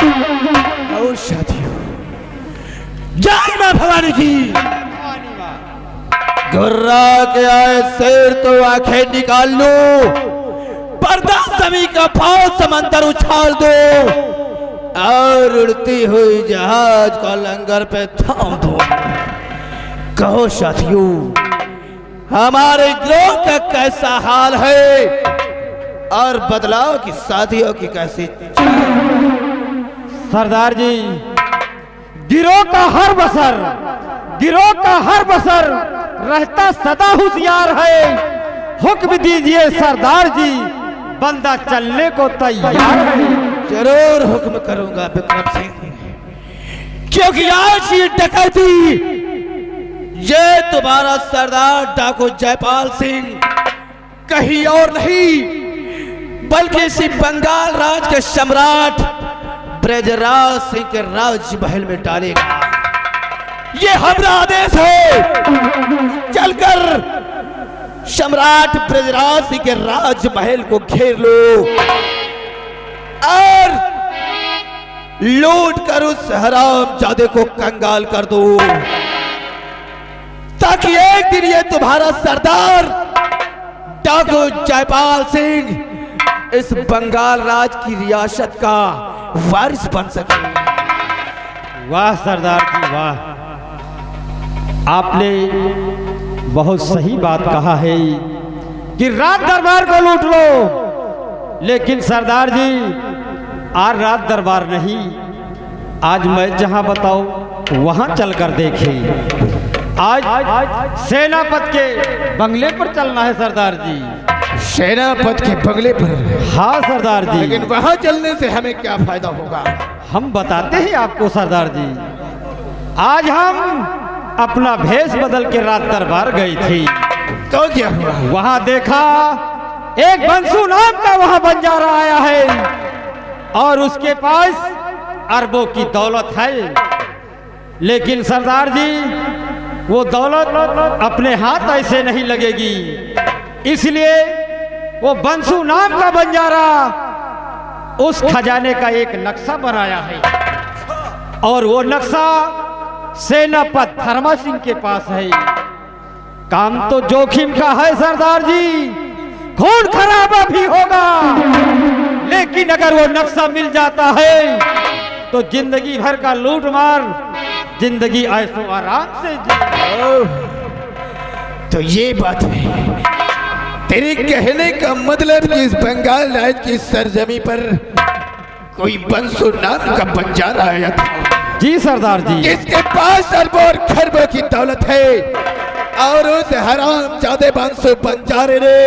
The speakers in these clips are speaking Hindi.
और साथियों, जय मां भवानी की। गुर्रा के आए शेर तो आंखें निकाल लो, पर्दा सभी का भाव समंदर उछाल दो और उड़ती हुई जहाज का लंगर पे थाम दो। कहो साथियों, हमारे ग्रोह का कैसा हाल है और बदलाव की साथियों की कैसी। सरदार जी, गिरोह का हर बसर रहता सदा होशियार है। हुक्म दीजिए सरदार जी, बंदा चलने को तैयार है। जरूर हुक्म करूंगा विक्रम सिंह, क्योंकि आज ये डकैती ये तुम्हारा सरदार डाकू जयपाल सिंह कहीं और नहीं बल्कि इसी बंगाल राज के सम्राट ब्रजराज सिंह के राज महल में डालेगा। ये हमारा आदेश है। चलकर सम्राट ब्रजराज सिंह के राज महल को घेर लो और लूट कर उस हरामजादे को कंगाल कर दो, ताकि एक दिन ये तुम्हारा सरदार डाकू जयपाल सिंह इस बंगाल राज की रियासत का वारिस बन सके। वाह सरदार जी वाह, आपने बहुत सही बात कहा है कि रात दरबार को लूट लो, लेकिन सरदार जी आज रात दरबार नहीं, आज मैं जहां बताऊं वहां चलकर देखें। आज सेनापति के बंगले पर चलना है सरदार जी। सेनापति के बंगले पर? हाँ सरदार जी। लेकिन वहां चलने से हमें क्या फायदा होगा? हम बताते हैं आपको सरदार जी। आज हम अपना भेष बदल के रात दरबार गई थी, तो क्या हुआ? वहां देखा एक बंसू नाम का वहां बंजारा आया है और उसके पास अरबों की दौलत है, लेकिन सरदार जी वो दौलत अपने हाथ ऐसे नहीं लगेगी, इसलिए वो बंसू नाम का बंजारा उस खजाने का एक नक्शा बनाया है और वो नक्शा सेनापति धर्मा सिंह के पास है। काम तो जोखिम का है सरदार जी, खून खराबा भी होगा, लेकिन अगर वो नक्शा मिल जाता है तो जिंदगी भर का लूट मार, जिंदगी ऐशो आराम से जी। तो ये बात है, तेरे कहने का मतलब कि इस बंगाल राज की सरजमी पर कोई बंसू नाम का बंजारा आया था? जी सरदार जी। इसके पास अरबों और खरबों की दौलत है और उस हरामजादे बंसू बंजारे ने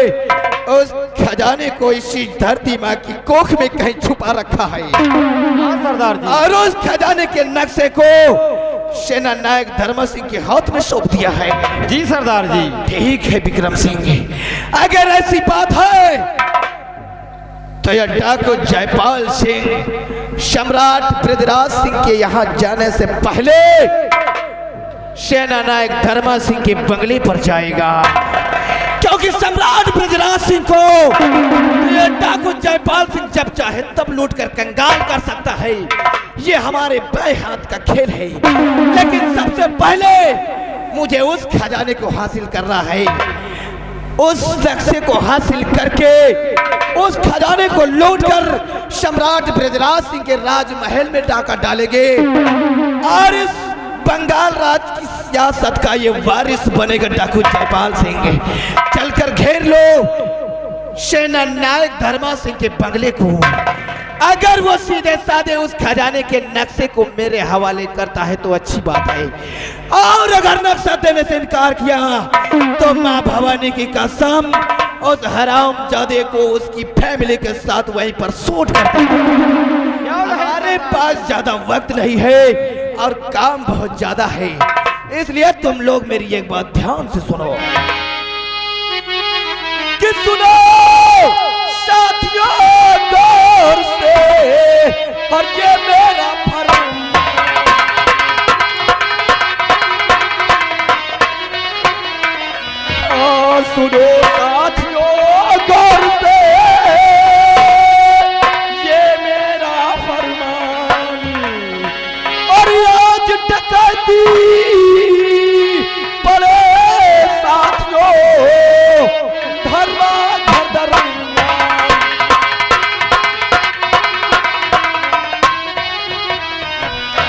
उस खजाने को इसी धरती माँ की कोख में कहीं छुपा रखा है। हाँ सरदार जी। और उस खजाने के नक्शे को सेना नायक धर्मा सिंह के हाथ में सौंप दिया है। जी सरदार जी। ठीक है विक्रम सिंह, अगर ऐसी बात है तो यह डाकू जयपाल सिंह सम्राट ब्रजराज सिंह के यहाँ जाने से पहले सेना नायक धर्मा सिंह के बंगले पर जाएगा, क्योंकि सम्राट ब्रजराज सिंह को ये डाकू जयपाल सिंह जब चाहे तब लूट कर कंगाल कर सकता है। ये हमारे बाएं हाथ का खेल है, लेकिन सबसे पहले मुझे उस खजाने को हासिल करना है। उस नक्शे को हासिल करके उस खजाने को लूटकर सम्राट ब्रजराज सिंह के राजमहल में डाका डालेंगे और इस बंगाल राज की सियासत का ये वारिस बनेगा डाकू जयपाल सिंह। चलकर घेर लो सेना नायक धर्मा सिंह के बंगले को। अगर वो सीधे साधे उस खजाने के नक्शे को मेरे हवाले करता है तो अच्छी बात है, और अगर नक्शा देने से इनकार किया तो माँ भवानी की कसम उस हरामजादे को उसकी फैमिली के साथ वहीं पर शूट कर देंगे। हमारे पास ज्यादा वक्त नहीं है और काम बहुत ज्यादा है, इसलिए तुम लोग मेरी एक बात ध्यान से सुनो कि सुनो साथियों गौर से, और ये मेरा फर्ज और सुनो साथियों गौर से, ये मेरा फरमान कहती पड़े साथियों धर्मा धरधरंगा।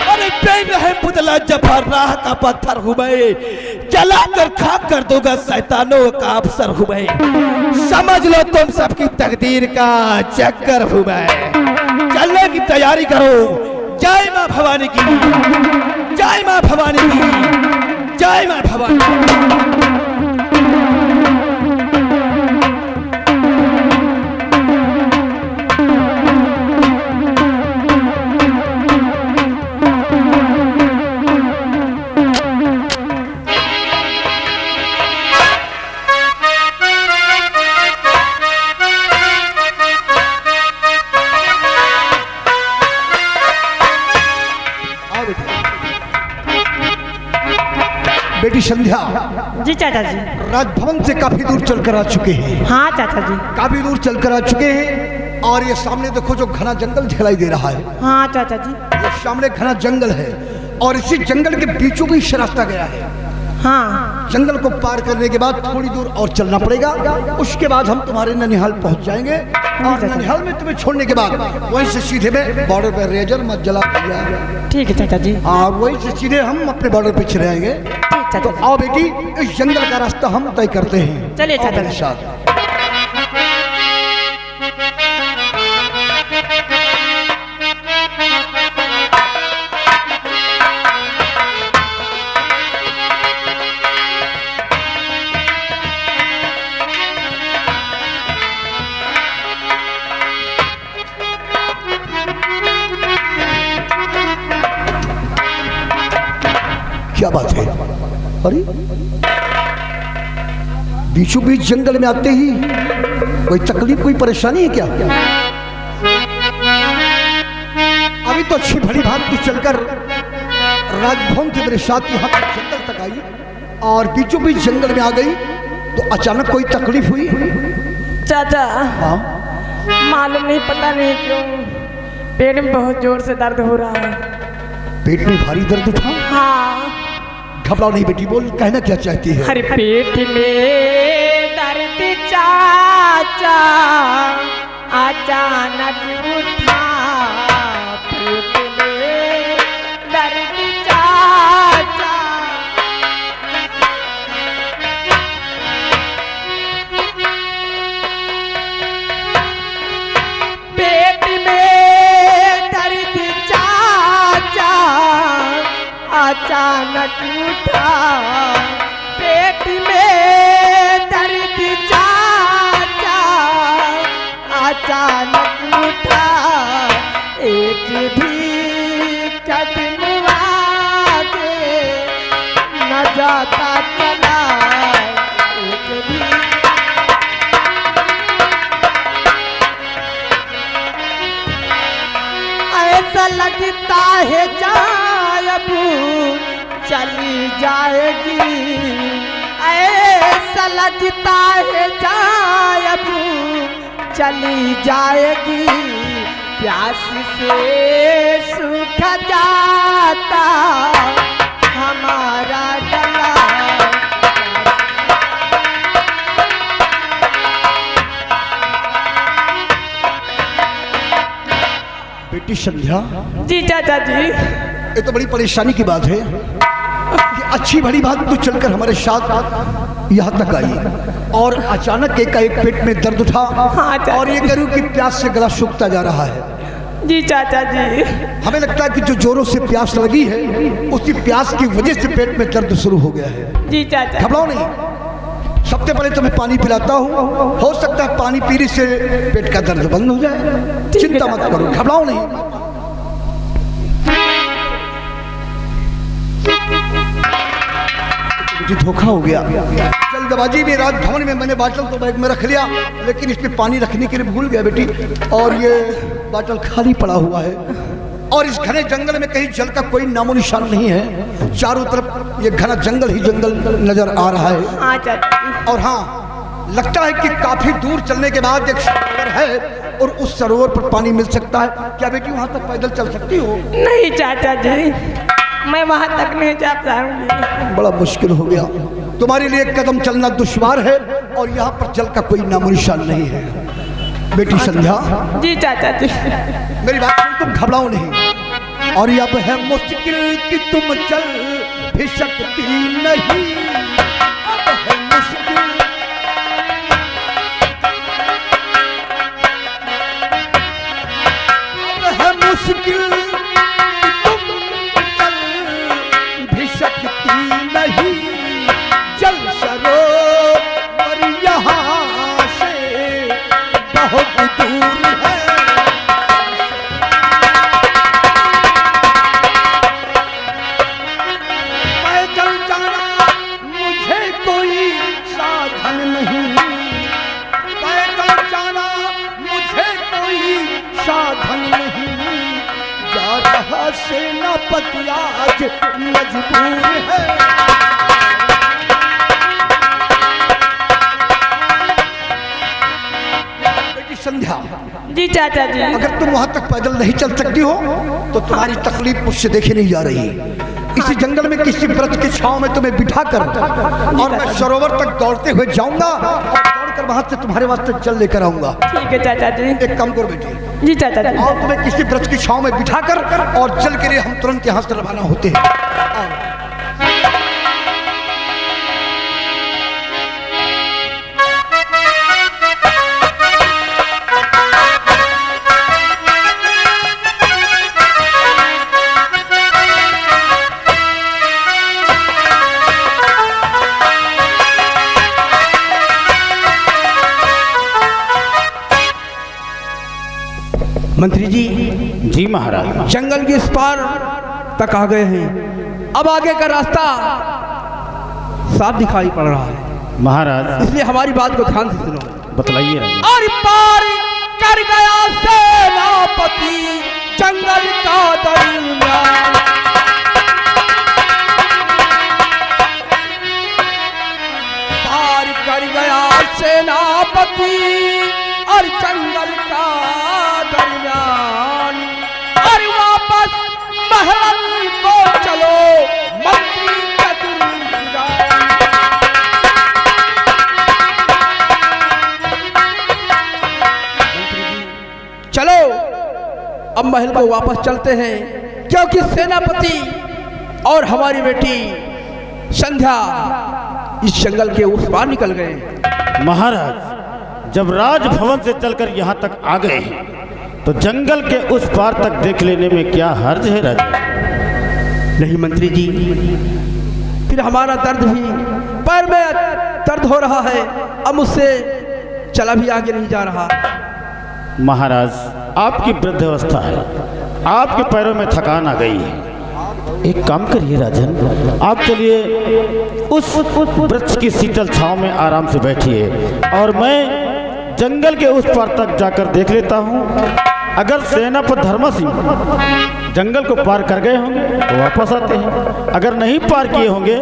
अरे पेन है पुतला जफर राह का पत्थर हूँ मैं, जला कर खाक कर दूंगा शैतानों का अफसर हूँ मैं। समझ लो तुम सबकी तकदीर का चक्कर हूँ मैं। चलने की तैयारी करो। जय मां भवानी की, जय मां भवानी की, जय मां भवानी। बेटी संध्या जी चाचा जी। राजभवन से काफी दूर चलकर आ चुके हैं। हाँ चाचा जी। काफी दूर चलकर आ चुके हैं और ये सामने देखो जो घना जंगल दिखाई दे रहा है। हाँ चाचा जी। ये सामने घना जंगल है और इसी जंगल के बीचों बीच रास्ता गया है। हाँ जंगल को पार करने के बाद थोड़ी दूर और चलना पड़ेगा। उसके बाद हम तुम्हारे ननिहाल पहुंच जाएंगे और ननिहाल में तुम्हें छोड़ने के बाद वहीं से सीधे में बॉर्डर पर रेजर मत जला दिया। ठीक है चाचा जी। और वहीं से सीधे हम अपने बॉर्डर पे चले आएंगे। तो आओ बेटी, इस जंगल का रास्ता हम तय करते हैं। चलिए चाचा जी। साथ क्या बात है? अरे बीचों बीच जंगल में आते ही कोई तकलीफ, कोई परेशानी है क्या? अभी तो अच्छी भली बात तू चलकर राजभवन से मेरे साथ यहाँ तक जंगल तक आई और बीचों बीच जंगल में आ गई तो अचानक कोई तकलीफ हुई? चाचा हाँ, मालूम नहीं, पता नहीं क्यों पेट में बहुत जोर से दर्द हो रहा है। पेट में भारी दर्द था? हाँ। घबराओ नहीं बेटी, बोल कहना क्या चाहती है? अरे पेट में दर्द चाचा अचानक उठा, पेट में दर्द चाचा। पेट में दर्द चाचा अचानक उठा, पेट में दर्द चाचा अचानक उठा। एक भी कदम आगे न जाता चला, एक भी। ऐसा लगता है जायब चली जाएगी, ऐसा लगता है जायब चली जाएगी। प्यास से सूख जाता हमारा गला। बेटी संध्या, जी चाचा जी। ये तो बड़ी परेशानी की बात है कि अच्छी भली बात तू चलकर हमारे साथ यहाँ तक आई और अचानक एक पेट में दर्द उठा। हाँ, और ये करूँ कि प्यास से गला सूखता जा रहा है। जी चाचा जी। हमें लगता है कि जो जोरों से प्यास लगी है उसी प्यास की वजह से पेट में दर्द शुरू हो गया है। जी चाचा। घबराओ नहीं, सबसे पहले तो मैं पानी पिलाता हूँ, हो सकता है पानी पीने से पेट का दर्द बंद हो जाए। चिंता मत करो, घबराओ नहीं। मुझे धोखा हो गया, जल्दबाजी में राजभवन में मैंने बाटल तो बैग में रख लिया, लेकिन इसमें पानी रखने के लिए भूल गया बेटी, और ये बाटल खाली पड़ा हुआ है। और इस घने जंगल में कहीं जल का कोई नामो निशान नहीं है। चारों तरफ ये घना जंगल ही जंगल नजर आ रहा है। हाँ चाचा। और हाँ, लगता है कि काफी दूर चलने के बाद एक सरोवर है और उस सरोवर पर पानी मिल सकता है। क्या बेटी वहां तक पैदल चल सकती हो? नहीं चाचा जी, मैं वहाँ तक नहीं जा पाऊंगी। बड़ा मुश्किल हो गया, तुम्हारे लिए एक कदम चलना दुश्वार है और यहाँ पर जल का कोई नामो निशान नहीं है। बेटी संध्या। जी चाचा जी। मेरी बात सुन, तुम घबराओ नहीं। और अब है मुश्किल कि तुम चल भी सकती नहीं, अब है मुश्किल। अब है मुश्किल कि तुम चल भी सकती नहीं, जल सरोवर यहाँ से बहुत दूर है। पैदल जाना मुझे कोई साधन नहीं, पैदल जाना मुझे कोई साधन नहीं, जा रहा सेनापति आज मजबूर है। संध्या। जी चाचा जी। अगर तुम वहां तक पैदल नहीं चल सकती हो तो तुम्हारी तकलीफ मुझसे देखी नहीं जा रही। इसी जंगल में किसी वृक्ष की छांव में तुम्हें बिठाकर और मैं सरोवर तक दौड़ते हुए जाऊंगा और दौड़कर वहां से तुम्हारे वास्ते जल लेकर आऊंगा। ठीक है चाचा जी। एक काम करो बेटी। जी चाचा जी। और तुम्हें किसी वृक्ष की छांव में बिठाकर और जल के लिए हम तुरंत यहाँ से रवाना होते हैं। मंत्री जी। जी महाराज। जंगल के इस पार तक आ गए हैं, अब आगे का रास्ता साफ दिखाई पड़ रहा है महाराज। इसलिए हमारी बात को ध्यान से सुनो। बतलाइए राजा। और पार कर गया सेनापति जंगल का दरिया, पार कर गया सेनापति और जंगल का दरमियान, और वापस महल को चलो मंत्री चलो अब महल को वापस चलते हैं, क्योंकि सेनापति और हमारी बेटी संध्या इस जंगल के उस पार निकल गए। महाराज जब राजभवन से चलकर यहाँ तक आ गए हैं तो जंगल के उस पार तक देख लेने में क्या हर्ज है राजा? नहीं मंत्री जी, फिर हमारा दर्द भी पैर में दर्द हो रहा है, अब मुझसे चला भी आगे नहीं जा रहा। महाराज आपकी वृद्धावस्था है, आपके पैरों में थकान आ गई है। एक काम करिए राजन, आप चलिए उस वृक्ष की शीतल छांव में आराम से बैठिए और मैं जंगल के उस पार तक जाकर देख लेता हूँ। अगर सेनापति धर्म सिंह जंगल को पार कर गए होंगे तो वापस आते हैं, अगर नहीं पार किए होंगे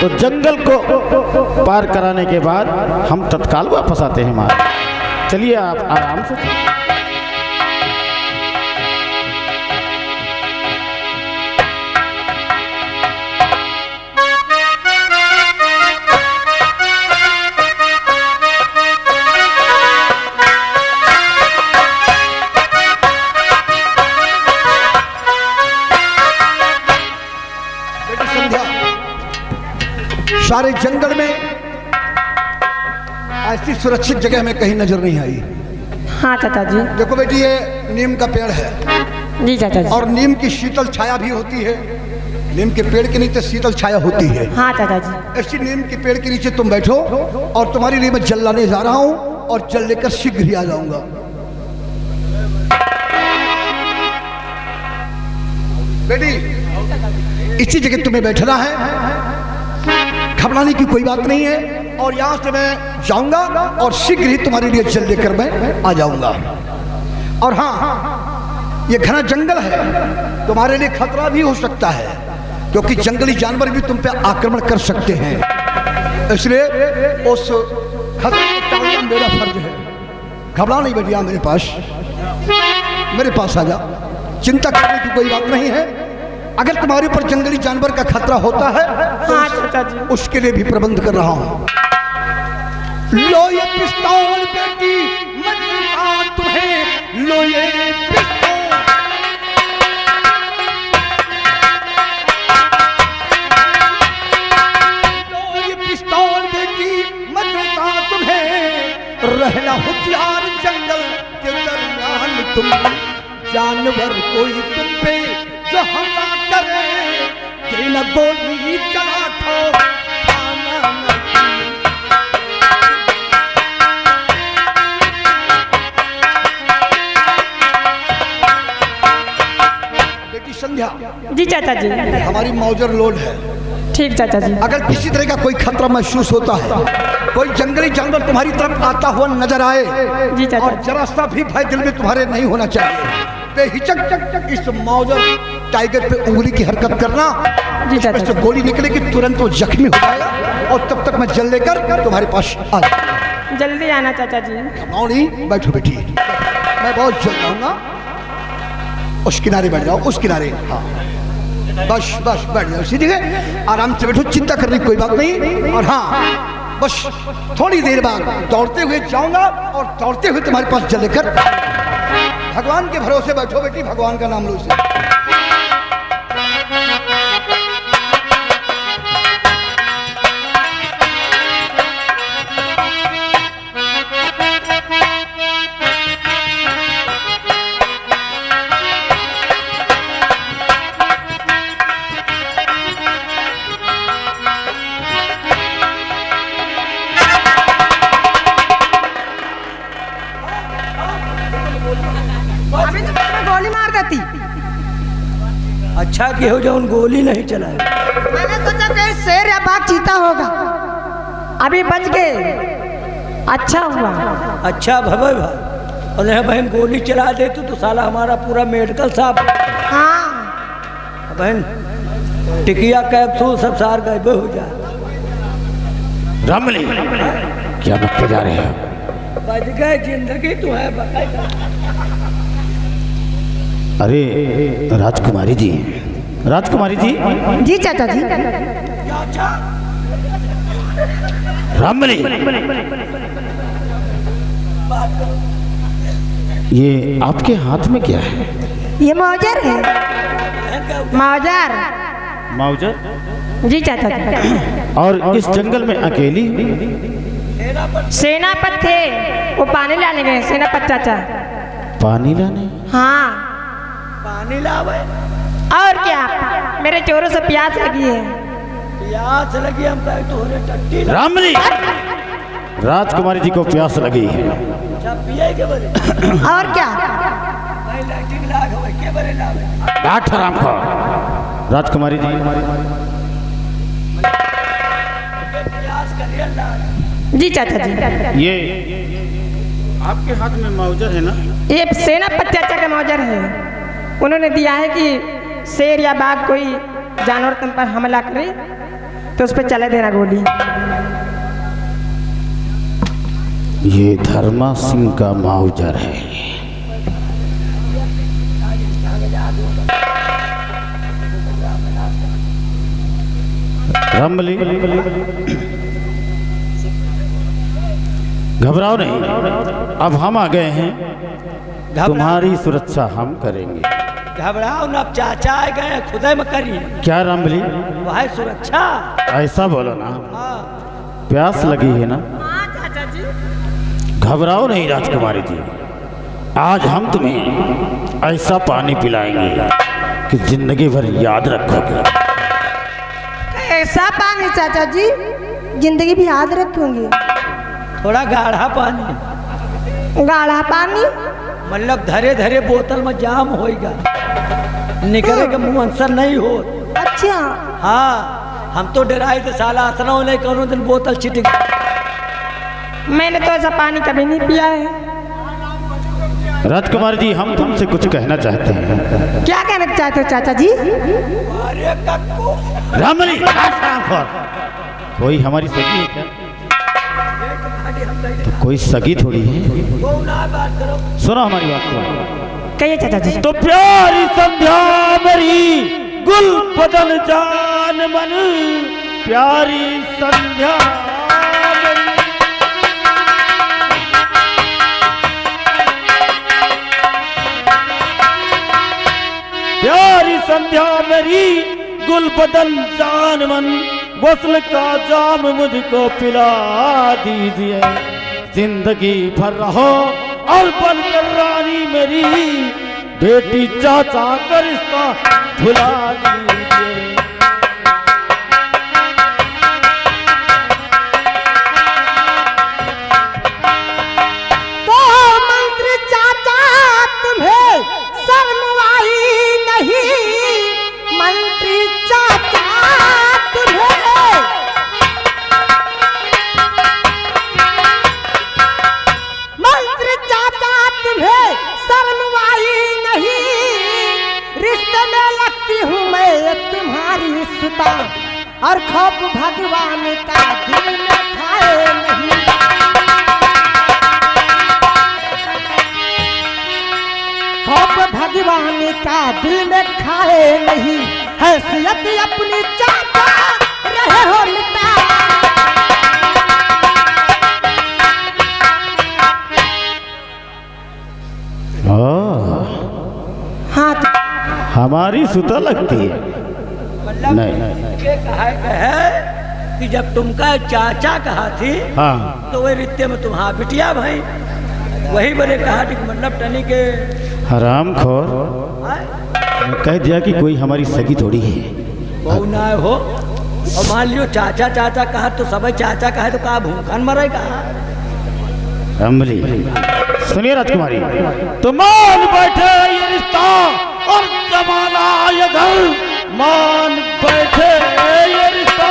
तो जंगल को पार कराने के बाद हम तत्काल वापस आते हैं। महाराज चलिए आप आराम से। सारे जंगल में ऐसी सुरक्षित जगह में कहीं नजर नहीं आई। हाँ चाचा जी। देखो बेटी, ये नीम का पेड़ है। जी चाचा जी। और नीम की शीतल छाया भी होती है। नीम के पेड़ के नीचे शीतल छाया होती है। हाँ चाचा जी। ऐसी नीम के पेड़ के नीचे तुम बैठो और तुम्हारे लिए मैं जल लाने जा रहा हूँ और जल लेकर शीघ्र ही आ जाऊंगा। बेटी इसी जगह तुम्हें बैठना है, घबराने की कोई बात नहीं है। और यहाँ से मैं जाऊंगा और शीघ्र ही तुम्हारे लिए जल लेकर मैं आ जाऊंगा। और हाँ, ये घना जंगल है, तुम्हारे लिए खतरा भी हो सकता है क्योंकि जंगली जानवर भी तुम पे आक्रमण कर सकते हैं, इसलिए उस खतरे को टालना मेरा फर्ज है। घबरा नहीं बेटिया, मेरे पास आ जा, चिंता करने की कोई बात नहीं है। अगर तुम्हारे ऊपर जंगली जानवर का खतरा होता है हाँ चाचा जी। उसके लिए भी प्रबंध कर रहा हूँ। लो ये पिस्तौल बेटी, मैं दूंगा तुम्हें, लो ये पिस्तौल। लो ये पिस्तौल बेटी, मैं दूंगा तुम्हें, रहना होशियार जंगल के दरमियान तुम, जानवर कोई तुम पे जो हमला करे, देना गोली चला ठो खाना न संध्या। जी चाचा जी। हमारी मौजर लोड है। ठीक चाचा जी। अगर किसी तरह का कोई खतरा महसूस होता है, कोई जंगली जानवर तुम्हारी तरफ आता हुआ नजर आए, जी चाचा, और जरा सा भी भय दिल में तुम्हारे नहीं होना चाहिए, बेहिचक इस मौजर टाइगर पे उंगली की हरकत करना। जी चाचा। जो गोली निकलेगी तुरंत वो जख्मी हो जाएगा, और तब तक मैं जल लेकर तुम्हारे पास आ जाऊंगा। जल्दी आना चाचा जी। मौनी बैठो बेटी, मैं बहुत जल्द आऊंगा। उस किनारे बैठ जाओ, उस किनारे। हाँ बस बस बैठ जाओ सीधी जगह, आराम से बैठो, चिंता करने की कोई बात नहीं। और हाँ बस थोड़ी देर बाद दौड़ते हुए जाऊंगा और दौड़ते हुए तुम्हारे पास जल लेकर। भगवान के भरोसे बैठो बेटी, भगवान का नाम लो इसे। अभी तो मैं गोली मार देती। अच्छा कि हो जो उन गोली नहीं चलाए। मैंने सोचा कि शेर या बाघ चीता होगा, अभी बच गए, अच्छा हुआ। अच्छा भवे भाई, और नहीं बहन गोली चला दे तो साला हमारा पूरा मेडिकल साफ। हाँ बहन टिकिया कैप्सूल सब सार गए हो जाए। रामली क्या बकते जा रहे हो? बच गए, जिंदगी तो है बकायदा। अरे राजकुमारी जी, राजकुमारी जी। जी चाचा जी। रामली ये आपके हाथ में क्या है? ये मौजर है। मौजर। मौजर? जी चाचा जी। और इस जंगल में अकेली? सेनापत थे, वो पानी लाने गए। सेनापत चाचा पानी लाने? हाँ। पानी लावे? और क्या, मेरे चोरों से प्यास लगी है। प्यास लगी, हम कहे तोहरे टट्टी लगी। रामली राजकुमारी जी को प्यास लगी है। अच्छा पिए के बरे? और क्या, भाई लैट्रिन लाग होए के बरे लावे। बैठ आराम कर। राजकुमारी जी प्यास करिए ना। जी चाचा जी। ये आपके हाथ में मौजर है ना? ये सेनापत चाचा का मौजर है। उन्होंने दिया है कि शेर या बाघ कोई जानवर तुम पर हमला करे तो उस पर चले देना गोली। ये धर्मा सिंह का मौजर है। रामली घबराओ नहीं, अब हम आ गए हैं, तुम्हारी सुरक्षा हम करेंगे। घबराओ ना, अब चाचा आ गए, खुदा में करिए। क्या रामली? वह सुरक्षा। ऐसा बोलो ना, हाँ प्यास लगी है ना? घबराओ नहीं राजकुमारी जी, आज हम तुम्हें ऐसा पानी पिलाएंगे कि जिंदगी भर याद रखोगे। ऐसा पानी चाचा जी जिंदगी भी याद रखूंगी। थोड़ा गाढ़ा पानी। गाढ़ा पानी मतलब धरे धरे बोतल में जाम होएगा, निकले के मुंह अंसर नहीं हो। अच्छा। हाँ हम तो डराए थे साला असना होने कौन दिन बोतल छिटक। मैंने तो ऐसा पानी कभी नहीं पिया है। राजकुमार जी हम तुमसे कुछ कहना चाहते हैं। क्या कहना चाहते हो चाचा जी? अरे कक्कू रामली कोई हमारी सगी है क्या? तो कोई सगी थोड़ी है। बात करो, सुनो हमारी बात को। कहिए चाचा जी। तो प्यारी संध्या मेरी गुल बदन जान मन प्यारी संध्या मेरी। प्यारी संध्या मेरी गुल बदन जान मन वस्ल का जाम मुझको पिला दीजिए। जिंदगी भर रहो और बनकर रानी मेरी बेटी चाचा का रिश्ता भुला दीजिए। तो मंत्री चाचा तुम्हें शर्म आई नहीं, मंत्री चाचा तुम्हें, मंत्री चाचा तुम्हें शर्म आई नहीं, रिश्ते में लगती हूँ मैं तुम्हारी सुता, और खौफ भगवान का दिल में खाए नहीं। खौफ भगवान का दिल में खाए नहीं, हैसियत अपनी चाहता रहे हो मिटा। हाँ तो हमारी सुता लगती है। नहीं ये कहा है कि जब तुमका चाचा कहा थी हाँ तो वही रिश्ते में तुम्हारा बिटिया भाई वही बने कहा कि मतलब टनी के हराम खोर आए, मैं कह दिया कि कोई हमारी सगी थोड़ी है। बहु ना हो। और मान लियो चाचा चाचा कहा तो सब चाचा कहा तो कहा भूखान मरेगा। अम्बली सुनिए राजकुमारी, तो मान बैठे ये रिश्ता और जमाना ये घर, मान बैठे ये रिश्ता।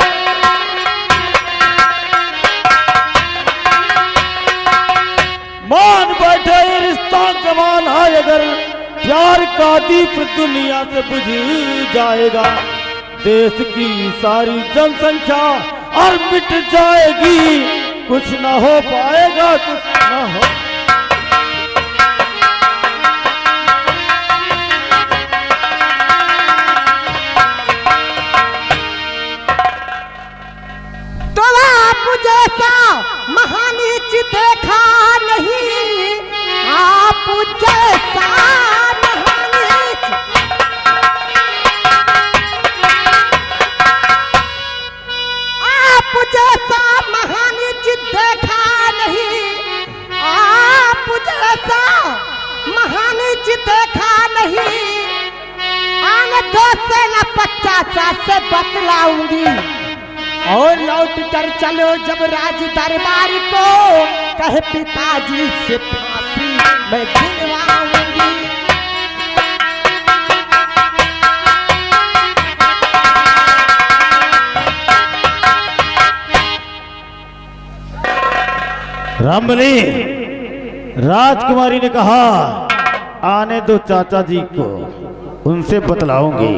मान बैठे ये रिश्ता जमाना ये घर, प्यार का दीप दुनिया से बुझ जाएगा। देश की सारी जनसंख्या और मिट जाएगी, कुछ ना हो पाएगा, कुछ ना हो। तो आप जैसा महानीच देखा नहीं, आप जैसा महानीच, आप जैसा महानीच देखा नहीं, आप जैसा महानीच देखा नहीं। आने दो से न 50 से बतलाऊंगी, और लौट कर चलो जब राज दरबार को, कहे पिताजी से फांसी मैं दिलवाऊंगी। रामबली राजकुमारी ने कहा आने दो चाचा जी को, उनसे बतलाऊंगी।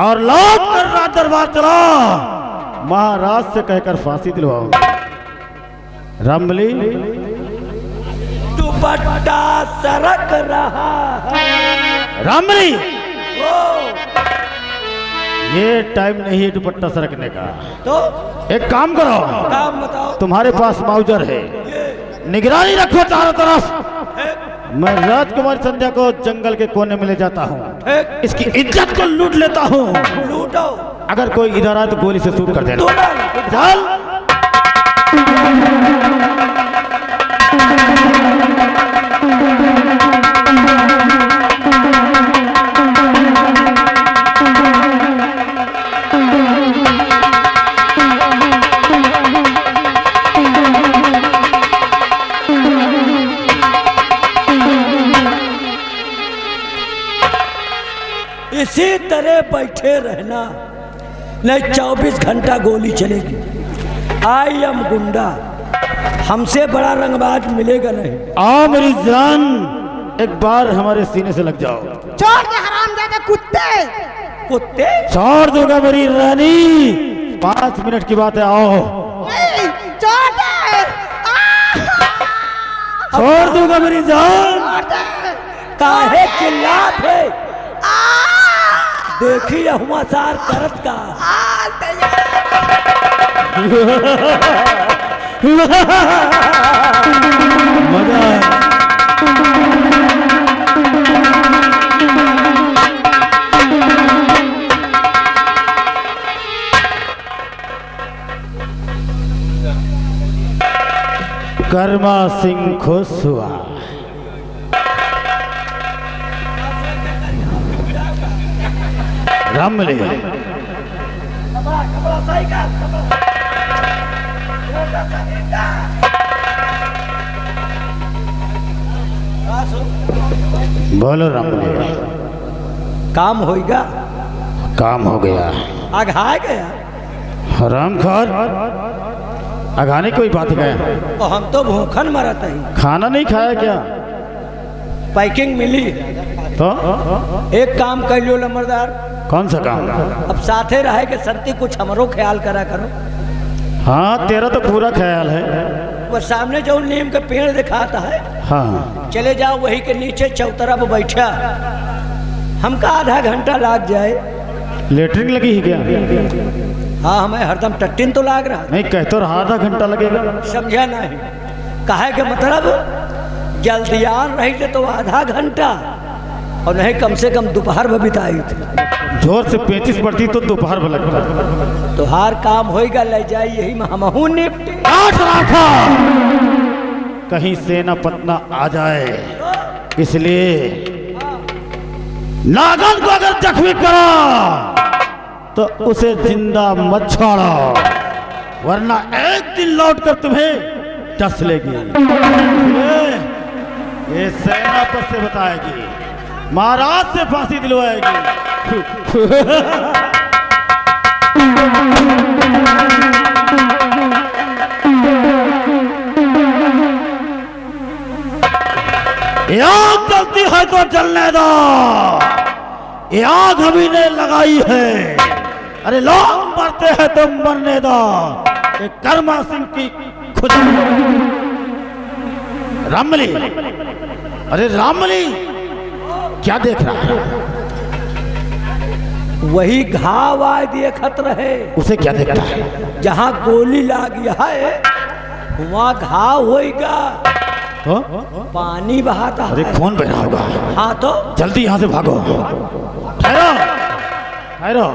और लौट कर राज दरबार चला, महाराज से कहकर फांसी दिलवाऊंगी। रामबली दुपट्टा सरक रहा है। रामबली ओ, ये टाइम नहीं है दुपट्टा सरकने का। तो एक काम करो, काम बताओ। तुम्हारे पास माउजर है, निगरानी रखो चारों तरफ। मैं राजकुमारी संध्या को जंगल के कोने में ले जाता हूँ, इसकी इज्जत को लूट लेता हूँ। लूटो। अगर कोई इधर आए तो गोली से शूट कर देना। दोनों। चल। इसी तरह बैठे रहना, नहीं 24 घंटा गोली चलेगी। आई एम गुंडा, हमसे बड़ा रंगबाज मिलेगा नहीं। आओ मेरी जान, एक बार हमारे सीने से लग जाओ। छोड़ दे हरामजादे कुत्ते। कुत्ते छोड़ दूंगा मेरी रानी, 5 मिनट की बात है। आओ। नहीं, छोड़ दे। छोड़ दूंगा मेरी जान। छोड़ दे। काहे चिल्लात है? देखी हुआ सार करत का कर्मा सिंह खुश हुआ। रमले बोलो रमले, काम होएगा? काम हो गया। आघा गया? हराम खोर, अगाने कोई बात गया। और हम तो भूखन मरत ही। खाना नहीं खाया क्या? पैकिंग मिली तो एक काम कर लो लमरदार। कौन सा काम? अब साथे रहे के संति कुछ हमरो ख्याल करा करो। हाँ तेरा तो पूरा ख्याल है। वो सामने जो नीम का पेड़ दिखाता है, हाँ चले जाओ वही के नीचे चौतरा पर बैठा। हमका आधा घंटा लाग जाए। लेटरिन लगी ही क्या? हाँ हमें हरदम टट्टिन तो लाग रहा। नहीं कह तो रहा आधा घंटा लगेगा। समझा नहीं कहे के मतलब जल्दियान रही तो आधा घंटा और नहीं कम से कम दोपहर में बिताई थी। जोर से 35 बढ़ती तो दोपहर में लगता। तो हर काम होएगा ले जाए यही में हमहू निपटे। कहीं सेना पतना आ जाए, इसलिए नागन को अगर जख्मी करो तो उसे जिंदा मत छोड़ो, वरना एक दिन लौटकर तुम्हें डस लेगी। ये सेनापति से बताएगी, महाराज से फांसी दिलवाएगी। आग जलती है तो जलने दो, ये आग अभी ने लगाई है। अरे लोग मरते हैं तो मरने दो। ये कर्मा सिंह की खुद। रामली, अरे रामली क्या देख रहा है? वही घाव आए देखत रहे। उसे क्या देखता है? जहाँ गोली लागी है वहाँ घाव होएगा। तो? पानी बहाता अरे है। खून बह रहा होगा। हाँ तो जल्दी यहाँ से भागो। ठहरो ठहरो,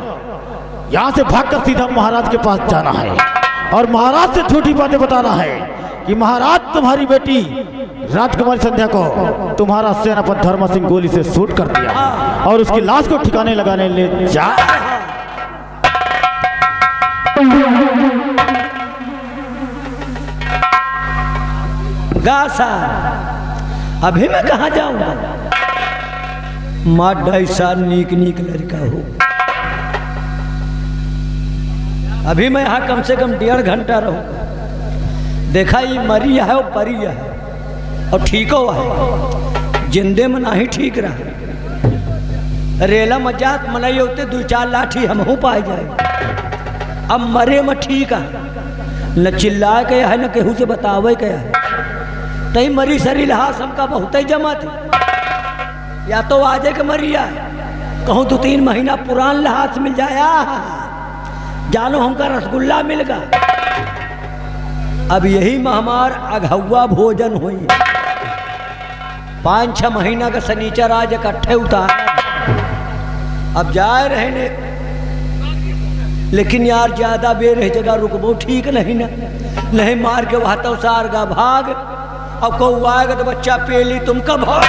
यहाँ से भागकर सीधा महाराज के पास जाना है और महाराज से झूठी बातें बताना है कि महाराज तुम्हारी बेटी राजकुमारी संध्या को तुम्हारा सेनापति धर्म सिंह गोली से शूट कर दिया और उसकी लाश को ठिकाने लगाने ले जा। गासा अभी मैं कहाँ जाऊंगा? माँ डैसा नीक नीक लड़का हो। अभी मैं यहाँ कम से कम 1.5 घंटा रहूँगा। देखा ये मरी है और परी है और ठीक हो है, जिंदे में नहीं ठीक रहा। रेला मजाक मनाई होते 2-4 लाठी हमहू पाए जाए। अब मरे में ठीक है, न चिल्लाए के है न केहू से बतावे के है। तई मरी सरी लहास हमका बहुत ही जमा थी। या तो आजे के मरिया कहूँ 2-3 महीना पुरान लहास मिल जाया, जानो हमका रसगुल्ला मिलगा। अब यही में हमार अघौआ भोजन हुई। 5-6 महीना का सनीचर आज इकट्ठे उतार। अब जाए रहने, लेकिन यार ज्यादा बेर है जगह रुकबो ठीक नहीं ना। नहीं मार के वहां तो सारगा भाग। अब को आएगा तो बच्चा पेली तुम कब हो?